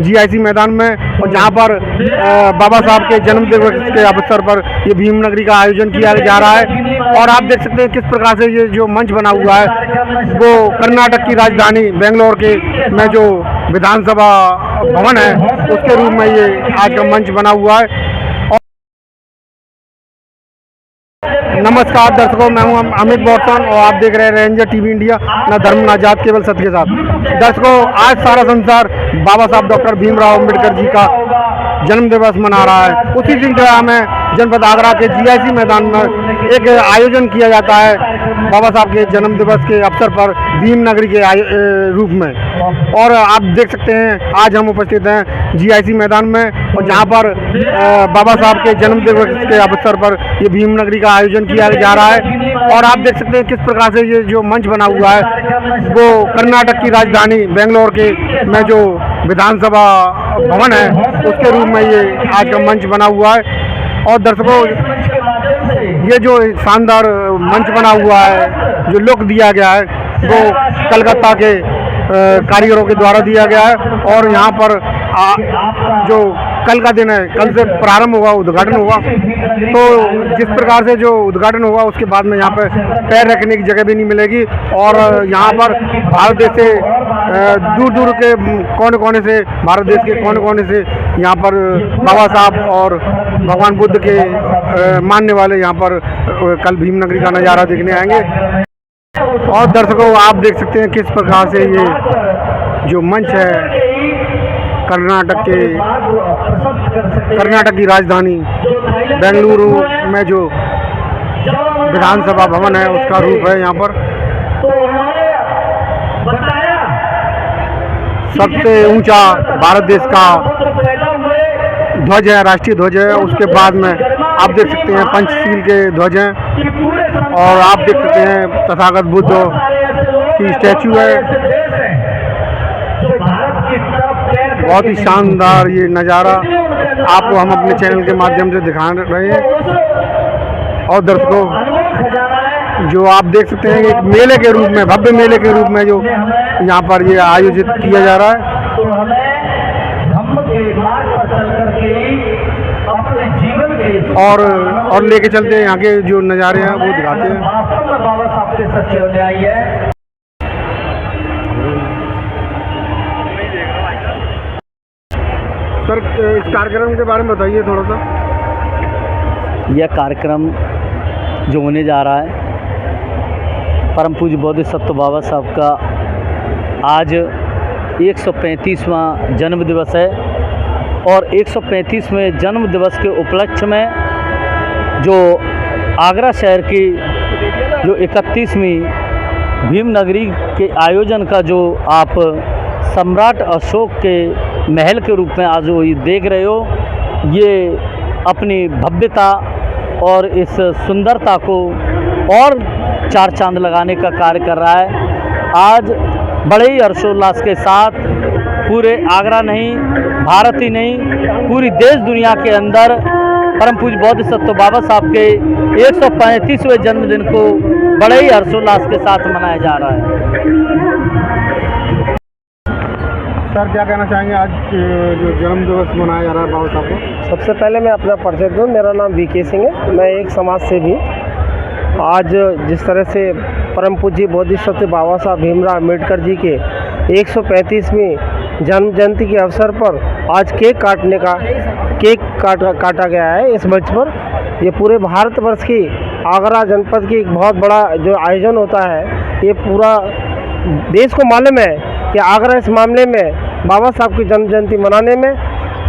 GIC मैदान में, और जहां पर बाबा साहब के जन्म दिवस के अवसर पर ये भीम नगरी का आयोजन किया जा रहा है। और आप देख सकते हैं किस प्रकार से ये जो मंच बना हुआ है वो कर्नाटक की राजधानी बेंगलोर के में जो विधानसभा भवन है उसके रूप में ये आज का मंच बना हुआ है। नमस्कार दर्शकों, मैं हूं अमित बोरसन और आप देख रहे हैं रेंजर टीवी इंडिया, ना धर्म ना जात, केवल सत्य के साथ। दर्शकों, आज सारा संसार बाबा साहब डॉक्टर भीमराव अम्बेडकर जी का जन्म दिवस मना रहा है। उसी सिलसिला में जनपद आगरा के जीआईसी मैदान में एक आयोजन किया जाता है बाबा साहब के जन्म दिवस के अवसर पर भीम नगरी के रूप में। और आप देख सकते हैं आज हम उपस्थित हैं जीआईसी मैदान में, और जहां पर बाबा साहब के जन्म दिवस के अवसर पर ये भीम नगरी का आयोजन किया जा रहा है। और आप देख सकते हैं किस प्रकार से ये जो मंच बना हुआ है वो कर्नाटक की राजधानी बेंगलोर के में जो विधानसभा भवन है उसके रूप में ये आज का मंच बना हुआ है। और दर्शकों, ये जो शानदार मंच बना हुआ है, जो लुक दिया गया है वो कलकत्ता के कारीगरों के द्वारा दिया गया है। और यहाँ पर जो कल का दिन है, कल से प्रारंभ होगा, उद्घाटन होगा। तो जिस प्रकार से जो उद्घाटन होगा उसके बाद में यहाँ पर पैर रखने की जगह भी नहीं मिलेगी। और यहाँ पर भारत देश से दूर दूर के कोने कोने से, भारत देश के कोने कोने से यहाँ पर बाबा साहब और भगवान बुद्ध के मानने वाले यहाँ पर कल भीम नगरी का नज़ारा देखने आएंगे। और दर्शकों, आप देख सकते हैं किस प्रकार से ये जो मंच है कर्नाटक की राजधानी बेंगलुरु में जो विधानसभा भवन है उसका रूप है। यहाँ पर सबसे ऊंचा भारत देश का ध्वज है, राष्ट्रीय ध्वज है। उसके बाद में आप देख सकते हैं पंचशील के ध्वज हैं, और आप देख सकते हैं तथागत बुद्ध की स्टैचू है। बहुत ही शानदार ये नज़ारा आपको हम अपने चैनल के माध्यम से दिखा रहे हैं। और दर्शकों, जो आप देख सकते हैं एक मेले के रूप में, भव्य मेले के रूप में जो यहाँ पर ये आयोजित किया जा रहा है। और लेके चलते हैं यहाँ के जो नज़ारे हैं वो दिखाते हैं। सर, इस कार्यक्रम के बारे में बताइए थोड़ा सा। यह कार्यक्रम जो होने जा रहा है परम पूज्य बोधिसत्व बाबा साहब का आज 135वां जन्म दिवस है। और 135वें जन्म दिवस के उपलक्ष्य में जो आगरा शहर की जो 31वीं भीम नगरी के आयोजन का जो आप सम्राट अशोक के महल के रूप में आज वो देख रहे हो, ये अपनी भव्यता और इस सुंदरता को और चार चांद लगाने का कार्य कर रहा है। आज बड़े ही हर्षोल्लास के साथ पूरे आगरा नहीं, भारत ही नहीं, पूरी देश दुनिया के अंदर परम पूज्य बोधिसत्व बाबा साहब के 135वें जन्मदिन को बड़े ही हर्षोल्लास के साथ मनाया जा रहा है। सर, क्या कहना चाहेंगे आज जो जन्म दिवस मनाया जा रहा है बाबा साहब को? सबसे पहले मैं अपना परिचय दूँ। मेरा नाम वीके सिंह है, मैं एक समाज सेवी। आज जिस तरह से परम पूज्य बोधिसत्व बाबा साहब भीमराव अम्बेडकर जी के 135वीं जन्म जयंती के अवसर पर आज केक काटा गया है इस मंच पर। ये पूरे भारतवर्ष की आगरा जनपद की एक बहुत बड़ा जो आयोजन होता है, ये पूरा देश को मालूम है कि आगरा इस मामले में बाबा साहब की जन्म जयंती मनाने में,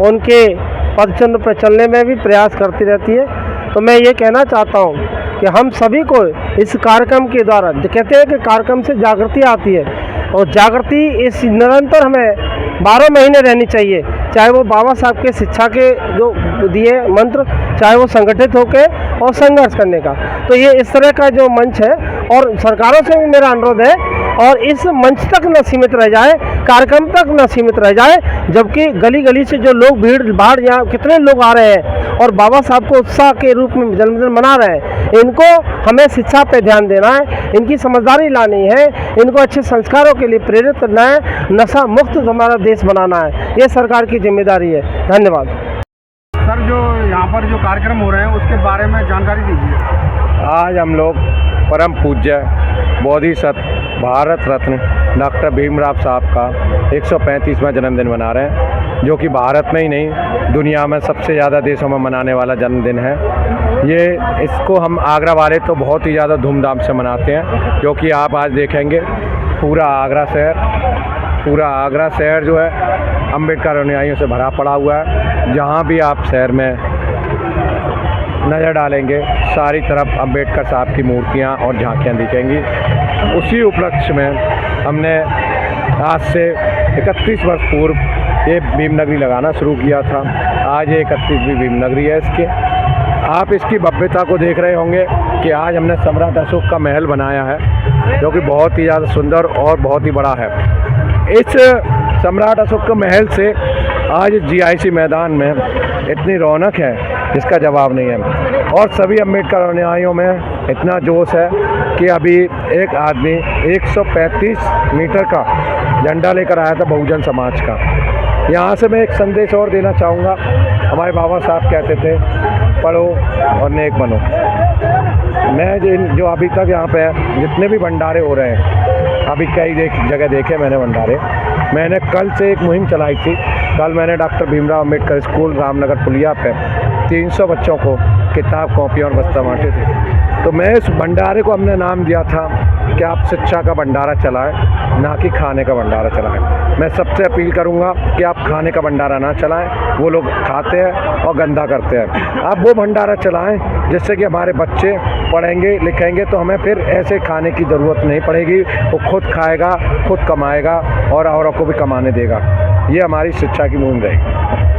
उनके पदचिन्ह पर चलने में भी प्रयास करती रहती है। तो मैं ये कहना चाहता हूँ कि हम सभी को इस कार्यक्रम के द्वारा, कहते हैं कि कार्यक्रम से जागृति आती है, और जागृति इस निरंतर हमें 12 महीने रहनी चाहिए। चाहे वो बाबा साहब के शिक्षा के जो दिए मंत्र, चाहे वो संगठित होकर और संघर्ष करने का। तो ये इस तरह का जो मंच है, और सरकारों से भी मेरा अनुरोध है, और इस मंच तक न सीमित रह जाए, कार्यक्रम तक न सीमित रह जाए, जबकि गली गली से जो लोग भीड़ भाड़, यहाँ कितने लोग आ रहे हैं और बाबा साहब को उत्साह के रूप में जन्मदिन मना रहे हैं, इनको हमें शिक्षा पे ध्यान देना है, इनकी समझदारी लानी है, इनको अच्छे संस्कारों के लिए प्रेरित करना है, नशा मुक्त हमारा देश बनाना है। ये सरकार की जिम्मेदारी है। धन्यवाद। सर, जो यहाँ पर जो कार्यक्रम हो रहे हैं उसके बारे में जानकारी दीजिए। आज हम लोग परम पूज्य बोधिसत्व भारत रत्न डॉक्टर भीमराव साहब का 135वां जन्मदिन मना रहे हैं, जो कि भारत में ही नहीं दुनिया में सबसे ज़्यादा देशों में मनाने वाला जन्मदिन है। इसको हम आगरा वाले तो बहुत ही ज़्यादा धूमधाम से मनाते हैं, क्योंकि आप आज देखेंगे पूरा आगरा शहर जो है अम्बेडकर अनुयायियों से भरा पड़ा हुआ है। जहाँ भी आप शहर में नज़र डालेंगे सारी तरफ अम्बेडकर साहब की मूर्तियाँ और झांकियाँ दिखेंगी। उसी उपलक्ष्य में हमने आज से 31 वर्ष पूर्व ये भीम नगरी लगाना शुरू किया था। आज ये 31वीं भीम नगरी है। आप इसकी भव्यता को देख रहे होंगे कि आज हमने सम्राट अशोक का महल बनाया है, जो कि बहुत ही ज़्यादा सुंदर और बहुत ही बड़ा है। इस सम्राट अशोक के महल से आज GIC मैदान में इतनी रौनक है जिसका जवाब नहीं है, और सभी अम्बेडकर अनुयायियों में इतना जोश है कि अभी एक आदमी 135 मीटर का झंडा लेकर आया था बहुजन समाज का। यहाँ से मैं एक संदेश और देना चाहूँगा। हमारे बाबा साहब कहते थे पढ़ो और नेक बनो। मैं जो अभी तक यहाँ पे जितने भी भंडारे हो रहे हैं, अभी कई जगह देखे मैंने भंडारे। मैंने कल से एक मुहिम चलाई थी। कल मैंने डॉक्टर भीमराव अम्बेडकर स्कूल रामनगर पुलिया पे 300 बच्चों को किताब, कॉपी और बस्ता बांटे थे। तो मैं इस भंडारे को हमने नाम दिया था कि आप शिक्षा का भंडारा चलाएं, ना कि खाने का भंडारा चलाएं। मैं सबसे अपील करूंगा कि आप खाने का भंडारा ना चलाएं, वो लोग खाते हैं और गंदा करते हैं। आप वो भंडारा चलाएं जिससे कि हमारे बच्चे पढ़ेंगे लिखेंगे तो हमें फिर ऐसे खाने की ज़रूरत नहीं पड़ेगी। वो खुद खाएगा, खुद कमाएगा और औरों को भी कमाने देगा। ये हमारी शिक्षा की मुहिम रहेगी।